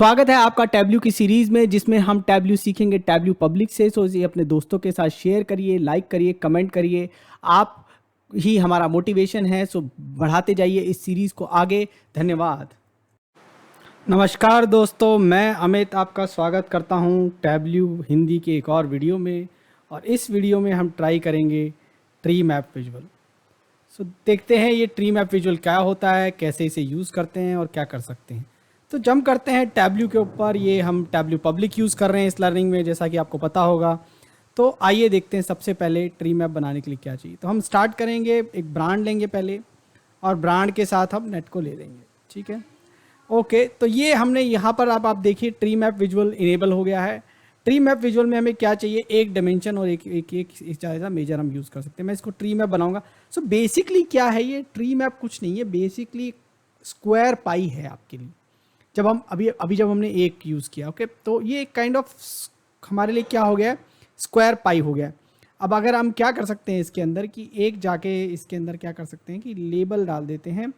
स्वागत है आपका टैब्लू की सीरीज़ में, जिसमें हम टैब्लू सीखेंगे टैब्लू पब्लिक से। सो इसे अपने दोस्तों के साथ शेयर करिए, लाइक करिए, कमेंट करिए। आप ही हमारा मोटिवेशन है। सो बढ़ाते जाइए इस सीरीज़ को आगे। धन्यवाद। नमस्कार दोस्तों, मैं अमित आपका स्वागत करता हूं टैब्लू हिंदी के एक और वीडियो में। और इस वीडियो में हम ट्राई करेंगे ट्री मैप विजुअल। सो देखते हैं ये ट्री मैप विजुअल क्या होता है, कैसे इसे यूज़ करते हैं और क्या कर सकते हैं। तो जंप करते हैं टैब्लू के ऊपर। ये हम टैब्लू पब्लिक यूज़ कर रहे हैं इस लर्निंग में, जैसा कि आपको पता होगा। तो आइए देखते हैं सबसे पहले ट्री मैप बनाने के लिए क्या चाहिए। तो हम स्टार्ट करेंगे, एक ब्रांड लेंगे पहले, और ब्रांड के साथ हम नेट को ले लेंगे। ठीक है, ओके। तो ये हमने यहाँ पर आप देखिए ट्री मैप विजुअल इनेबल हो गया है। ट्री मैप विजुअल में हमें क्या चाहिए, एक डायमेंशन और एक ज़्यादा मेजर हम यूज़ कर सकते हैं। मैं इसको ट्री मैप बनाऊंगा। सो बेसिकली क्या है, ये ट्री मैप कुछ नहीं है, बेसिकली स्क्वायर पाई है आपके लिए। जब हम अभी जब हमने एक यूज़ किया, ओके, तो ये एक काइंड ऑफ हमारे लिए क्या हो गया, स्क्वायर पाई हो गया। अब अगर हम क्या कर सकते हैं इसके अंदर कि एक जाके इसके अंदर क्या कर सकते हैं कि लेबल डाल देते हैं।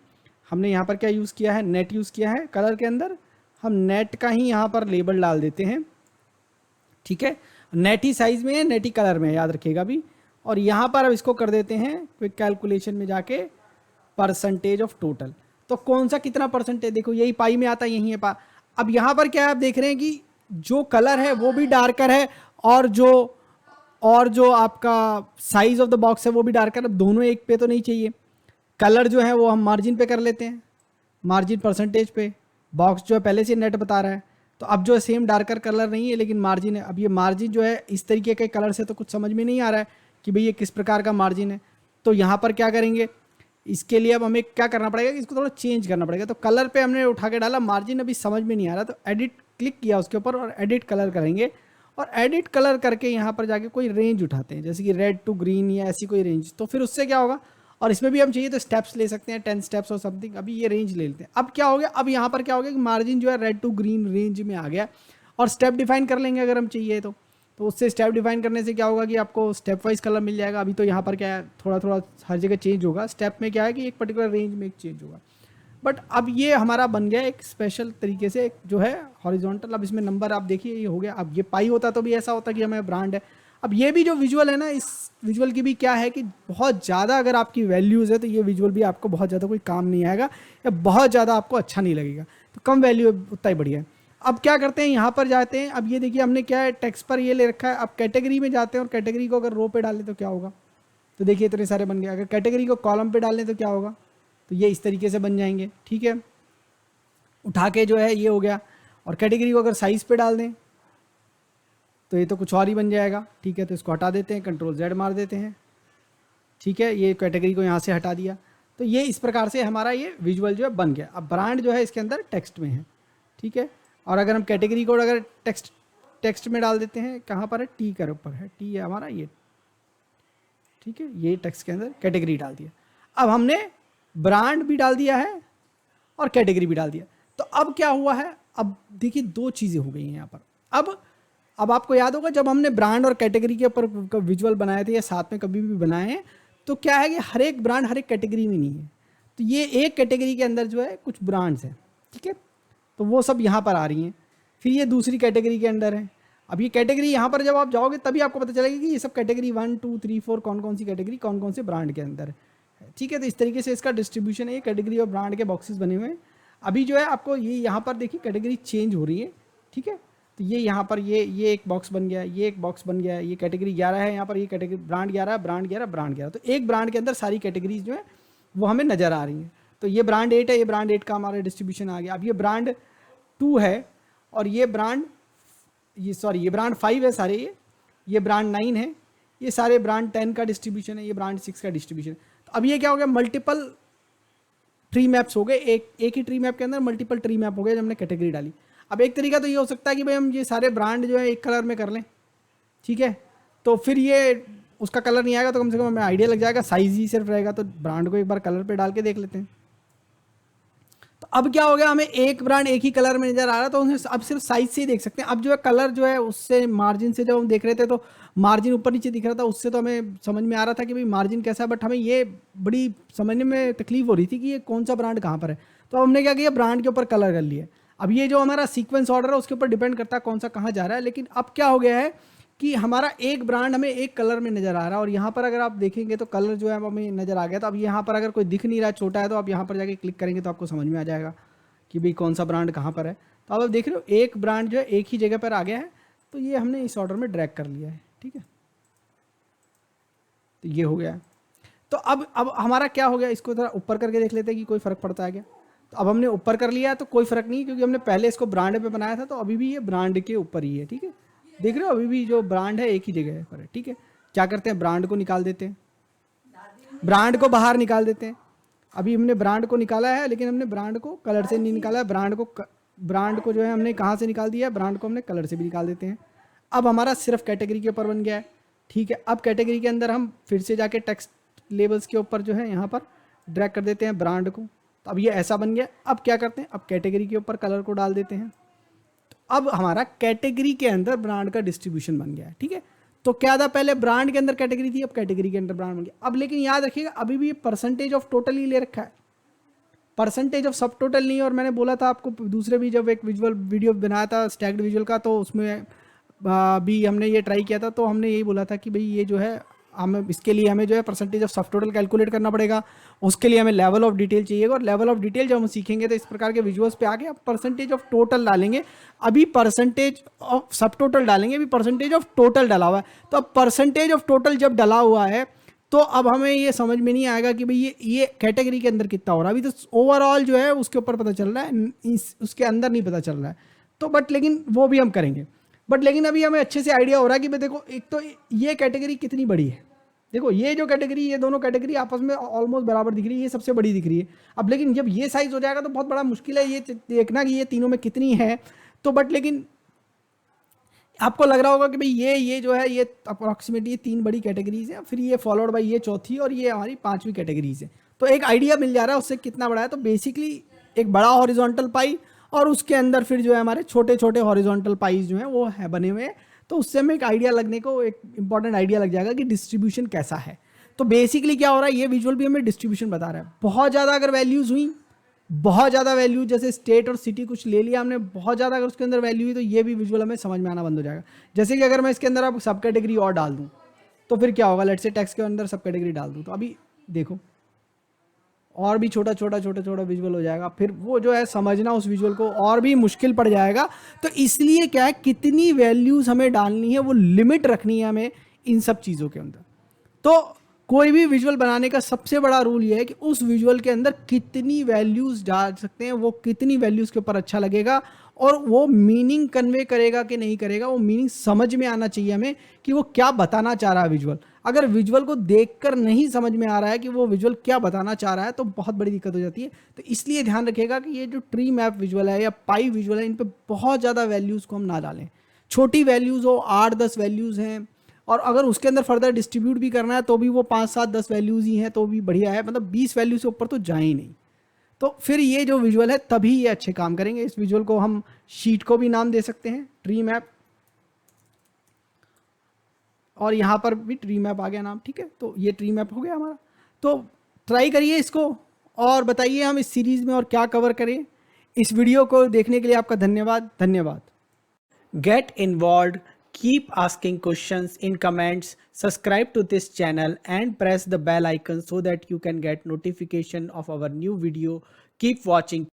हमने यहाँ पर क्या यूज़ किया है, नेट यूज़ किया है कलर के अंदर। हम नेट का ही यहाँ पर लेबल डाल देते हैं। ठीक है, नेट ही साइज़ में है, नेट ही कलर में है, याद रखिएगा भी। और यहाँ पर अब इसको कर देते हैं क्विक कैलकुलेशन में जाके परसेंटेज ऑफ टोटल। तो कौन सा कितना परसेंटेज, देखो यही पाई में आता है, यही है अब यहाँ पर क्या है, आप देख रहे हैं कि जो कलर है वो भी डार्कर है, और जो आपका साइज ऑफ द बॉक्स है वो भी डार्कर है। दोनों एक पे तो नहीं चाहिए। कलर जो है वो हम मार्जिन पे कर लेते हैं, मार्जिन परसेंटेज पे। बॉक्स जो है पहले से नेट बता रहा है, तो अब जो है सेम डार्कर कलर नहीं है लेकिन मार्जिन है। अब ये मार्जिन जो है इस तरीके के कलर से तो कुछ समझ में नहीं आ रहा है कि भाई ये किस प्रकार का मार्जिन है। तो यहाँ पर क्या करेंगे, इसके लिए अब हमें क्या करना पड़ेगा कि इसको थोड़ा चेंज करना पड़ेगा। तो कलर पे हमने उठा के डाला, मार्जिन अभी समझ में नहीं आ रहा, तो एडिट क्लिक किया उसके ऊपर और एडिट कलर करेंगे। और एडिट कलर करके यहाँ पर जाके कोई रेंज उठाते हैं, जैसे कि रेड टू ग्रीन या ऐसी कोई रेंज। तो फिर उससे क्या होगा, और इसमें भी हम चाहिए तो स्टेप्स ले सकते हैं, 10 स्टेप्स और समथिंग। अभी ये रेंज ले लेते हैं। अब क्या हो गया, अब यहाँ पर क्या हो गया कि मार्जिन जो है रेड टू ग्रीन रेंज में आ गया। और स्टेप डिफाइन कर लेंगे अगर हम चाहिए तो उससे स्टेप डिफाइन करने से क्या होगा कि आपको स्टेप वाइज कलर मिल जाएगा। अभी तो यहाँ पर क्या है, थोड़ा थोड़ा हर जगह चेंज होगा। स्टेप में क्या है कि एक पर्टिकुलर रेंज में एक चेंज होगा। बट अब ये हमारा बन गया एक स्पेशल तरीके से जो है हॉरिजॉन्टल। अब इसमें नंबर आप देखिए ये हो गया। अब ये पाई होता तो भी ऐसा होता कि हमें ब्रांड है। अब ये भी जो विजुअल है ना, इस विजुअल की भी क्या है कि बहुत ज़्यादा अगर आपकी वैल्यूज़ है तो ये विजुअल भी आपको बहुत ज़्यादा कोई काम नहीं आएगा, या बहुत ज़्यादा आपको अच्छा नहीं लगेगा। तो कम वैल्यू है उतना ही बढ़िया है। अब क्या करते हैं, यहाँ पर जाते हैं। अब ये देखिए हमने क्या है, टेक्स्ट पर ये ले रखा है। अब कैटेगरी में जाते हैं और कैटेगरी को अगर रो पे डालें तो क्या होगा, तो देखिए इतने सारे बन गए। अगर कैटेगरी को कॉलम पे डालें तो क्या होगा, तो ये इस तरीके से बन जाएंगे। ठीक है, उठा के जो है ये हो गया। और कैटेगरी को अगर साइज़ पे डाल दें तो ये तो कुछ और ही बन जाएगा। ठीक है, तो इसको हटा देते हैं, कंट्रोल Z मार देते हैं। ठीक है, ये कैटेगरी को यहाँ से हटा दिया। तो ये इस प्रकार से हमारा ये विजुअल जो है बन गया। अब ब्रांड जो है इसके अंदर टेक्स्ट में है। ठीक है, और अगर हम कैटेगरी कोड अगर टेक्स्ट में डाल देते हैं, कहाँ पर है, टी के ऊपर है, टी है हमारा ये। ठीक है, ये टेक्स्ट के अंदर कैटेगरी डाल दिया। अब हमने ब्रांड भी डाल दिया है और कैटेगरी भी डाल दिया। तो अब क्या हुआ है, अब देखिए दो चीज़ें हो गई हैं यहाँ पर। अब आपको याद होगा जब हमने ब्रांड और कैटेगरी के ऊपर विजुअल बनाए थे या साथ में कभी भी बनाए हैं, तो क्या है कि हर एक ब्रांड हर एक कैटेगरी में नहीं है। तो ये एक कैटेगरी के अंदर जो है कुछ ब्रांड्स हैं। ठीक है, तो वो सब यहाँ पर आ रही हैं। फिर ये दूसरी कैटेगरी के अंदर है। अब ये कैटेगरी यहाँ पर जब आप जाओगे तभी आपको पता चलेगा कि ये सब कैटेगरी 1 2 3 4 कौन कौन सी कैटेगरी कौन कौन से ब्रांड के अंदर है। ठीक है, तो इस तरीके से इसका डिस्ट्रीब्यूशन है। ये कैटेगरी और ब्रांड के बॉक्सेस बने हुए हैं। अभी जो है आपको ये यहाँ पर देखिए कैटेगरी चेंज हो रही है। ठीक है, तो ये यहाँ पर ये एक बॉक्स बन गया, ये एक बॉक्स बन गया। ये कैटेगरी 11 है, यहाँ पर ये कैटेगरी ब्रांड 11 ब्रांड 11 ब्रांड 11। तो एक ब्रांड के अंदर सारी कैटेगरीज जो है वो हमें नज़र आ रही हैं। तो ये ब्रांड 8 है, ये ब्रांड 8 का हमारा डिस्ट्रीब्यूशन आ गया। अब ये ब्रांड 2 है और ये ब्रांड ये ब्रांड 5 है सारे, ये ब्रांड 9 है, ये सारे ब्रांड 10 का डिस्ट्रीब्यूशन है, ये ब्रांड 6 का डिस्ट्रीब्यूशन। तो अब ये क्या हो गया, मल्टीपल ट्री मैप्स हो गए। एक ही ट्री मैप के अंदर मल्टीपल ट्री मैप हो गए जब हमने कैटेगरी डाली। अब एक तरीका तो ये हो सकता है कि भाई हम ये सारे ब्रांड जो है एक कलर में कर लें। ठीक है, तो फिर ये उसका कलर नहीं आएगा तो कम से कम हमें आइडिया लग जाएगा, साइज ही सिर्फ रहेगा। तो ब्रांड को एक बार कलर पे डाल के देख लेते हैं। तो अब क्या हो गया, हमें एक ब्रांड एक ही कलर में नजर आ रहा है, तो अब सिर्फ साइज से ही देख सकते हैं। अब जो है कलर जो है उससे मार्जिन से जब हम देख रहे थे तो मार्जिन ऊपर नीचे दिख रहा था, उससे तो हमें समझ में आ रहा था कि भाई मार्जिन कैसा है। बट हमें ये बड़ी समझने में तकलीफ हो रही थी कि ये कौन सा ब्रांड कहाँ पर है। तो हमने क्या किया, ब्रांड के ऊपर कलर कर लिया। अब ये जो हमारा सीक्वेंस ऑर्डर है उसके ऊपर डिपेंड करता है कौन सा कहाँ जा रहा है, लेकिन अब क्या हो गया है कि हमारा एक ब्रांड हमें एक कलर में नज़र आ रहा है, और यहाँ पर अगर आप देखेंगे तो कलर जो है वो हमें नज़र आ गया। तो अब यहाँ पर अगर कोई दिख नहीं रहा छोटा है तो आप यहाँ पर जाके क्लिक करेंगे तो आपको समझ में आ जाएगा कि भाई कौन सा ब्रांड कहाँ पर है। तो अब आप देख रहे हो एक ब्रांड जो है एक ही जगह पर आ गया है, तो ये हमने इस ऑर्डर में ड्रैग कर लिया है, ठीक है। तो ये हो गया है। तो अब हमारा क्या हो गया, इसको थोड़ा ऊपर करके देख लेते हैं कि कोई फ़र्क पड़ता है क्या। तो अब हमने ऊपर कर लिया तो कोई फ़र्क नहीं, क्योंकि हमने पहले इसको ब्रांड पे बनाया था, तो अभी भी ये ब्रांड के ऊपर ही है, ठीक है। देख रहे हो अभी भी जो ब्रांड है एक ही जगह पर है, ठीक है। क्या करते हैं, ब्रांड को निकाल देते हैं, ब्रांड को बाहर निकाल देते हैं। अभी हमने ब्रांड को निकाला है, लेकिन हमने ब्रांड को कलर से नहीं निकाला है। ब्रांड को जो है हमने कहाँ से निकाल दिया है, ब्रांड को हमने कलर से भी निकाल देते हैं। अब हमारा सिर्फ कैटेगरी के ऊपर बन गया है, ठीक है। अब कैटेगरी के अंदर हम फिर से जाके टेक्स्ट लेबल्स के ऊपर जो है यहाँ पर ड्रैग कर देते हैं ब्रांड को। तो अब ये ऐसा बन गया। अब क्या करते हैं, अब कैटेगरी के ऊपर कलर को डाल देते हैं। तो अब हमारा कैटेगरी के अंदर ब्रांड का डिस्ट्रीब्यूशन बन गया है, ठीक है। तो क्या था, पहले ब्रांड के अंदर कैटेगरी थी, अब कैटेगरी के अंदर ब्रांड बन गया। अब लेकिन याद रखिएगा अभी भी ये परसेंटेज ऑफ टोटल ही ले रखा है, परसेंटेज ऑफ सब टोटल नहीं। और मैंने बोला था आपको दूसरे भी जब एक विजुअल वीडियो बनाया था स्टैक्ड विजुअल का, तो उसमें भी हमने ये ट्राई किया था। तो हमने यही बोला था कि भाई ये जो है हमें इसके लिए हमें जो है परसेंटेज ऑफ सब टोटल कैलकुलेट करना पड़ेगा, उसके लिए हमें लेवल ऑफ डिटेल चाहिए। और लेवल ऑफ डिटेल जब हम सीखेंगे तो इस प्रकार के विजुअल्स पे आके अब परसेंटेज ऑफ टोटल डालेंगे। अभी परसेंटेज ऑफ सब टोटल डालेंगे, अभी परसेंटेज ऑफ टोटल डाला हुआ है। तो अब परसेंटेज ऑफ टोटल जब डाला हुआ है तो अब हमें ये समझ में नहीं आएगा कि भाई ये कैटेगरी के अंदर कितना हो रहा है। अभी तो ओवरऑल जो है उसके ऊपर पता चल रहा है, उसके अंदर नहीं पता चल रहा है। तो बट लेकिन वो भी हम करेंगे। बट लेकिन अभी हमें अच्छे से आइडिया हो रहा है कि भाई देखो एक तो ये कैटेगरी कितनी बड़ी है। देखो ये जो कैटेगरी, ये दोनों कैटेगरी आपस में ऑलमोस्ट बराबर दिख रही है, ये सबसे बड़ी दिख रही है। अब लेकिन जब ये साइज हो जाएगा तो बहुत बड़ा मुश्किल है ये देखना कि ये तीनों में कितनी है। तो बट लेकिन आपको लग रहा होगा कि भाई ये जो है ये अप्रॉक्सीमेटली 3 बड़ी कैटेगरीज है, फिर ये फॉलोड बाई ये चौथी, और ये हमारी 5वीं कैटेगरीज है। तो एक आइडिया मिल जा रहा है उससे कितना बड़ा है। तो बेसिकली एक बड़ा हॉरिजॉन्टल पाई और उसके अंदर फिर जो है हमारे छोटे छोटे हॉरिजॉन्टल पाइज जो हैं वो है बने हुए हैं। तो उससे हमें एक आइडिया लगने को, एक इंपॉर्टेंट आइडिया लग जाएगा कि डिस्ट्रीब्यूशन कैसा है। तो बेसिकली क्या हो रहा है, ये विजुअल भी हमें डिस्ट्रीब्यूशन बता रहा है। बहुत ज़्यादा अगर वैल्यूज़ हुई, बहुत ज़्यादा वैल्यू, जैसे स्टेट और सिटी कुछ ले लिया हमने, बहुत ज़्यादा अगर उसके अंदर वैल्यू हुई तो ये भी विजुअल हमें समझ में आना बंद हो जाएगा। जैसे कि अगर मैं इसके अंदर अब सब कैटेगरी और डाल दूँ तो फिर क्या होगा, लेट से टेक्स्ट के अंदर सब कैटेगरी डाल दूँ तो अभी देखो और भी छोटा छोटा विजुअल हो जाएगा। फिर वो जो है समझना उस विजुअल को और भी मुश्किल पड़ जाएगा। तो इसलिए क्या है, कितनी वैल्यूज़ हमें डालनी है वो लिमिट रखनी है हमें इन सब चीज़ों के अंदर। तो कोई भी विजुअल बनाने का सबसे बड़ा रूल ये है कि उस विजुअल के अंदर कितनी वैल्यूज़ डाल सकते हैं, वो कितनी वैल्यूज़ के ऊपर अच्छा लगेगा और वो मीनिंग कन्वे करेगा कि नहीं करेगा, वो मीनिंग समझ में आना चाहिए हमें कि वो क्या बताना चाह रहा है विजुअल। अगर विजुअल को देखकर नहीं समझ में आ रहा है कि वो विजुअल क्या बताना चाह रहा है तो बहुत बड़ी दिक्कत हो जाती है। तो इसलिए ध्यान रखिएगा कि ये जो ट्री मैप विजुअल है या पाई विजुअल है, इन पे बहुत ज़्यादा वैल्यूज़ को हम ना डालें। छोटी वैल्यूज़ हो, 8-10 वैल्यूज़ हैं, और अगर उसके अंदर फर्दर डिस्ट्रीब्यूट भी करना है तो भी वो 5-7-10 वैल्यूज़ ही हैं तो भी बढ़िया है। मतलब 20 वैल्यू से ऊपर तो जाए ही नहीं। तो फिर ये जो विजुअल है तभी ये अच्छे काम करेंगे। इस विजुअल को हम शीट को भी नाम दे सकते हैं, ट्री मैप, और यहाँ पर भी ट्री मैप आ गया नाम, ठीक है। तो ये ट्री मैप हो गया हमारा। तो ट्राई करिए इसको और बताइए हम इस सीरीज़ में और क्या कवर करें। इस वीडियो को देखने के लिए आपका धन्यवाद। Get involved, keep asking questions in comments, subscribe to this channel and press the bell icon so that you can get notification of our new video. Keep watching.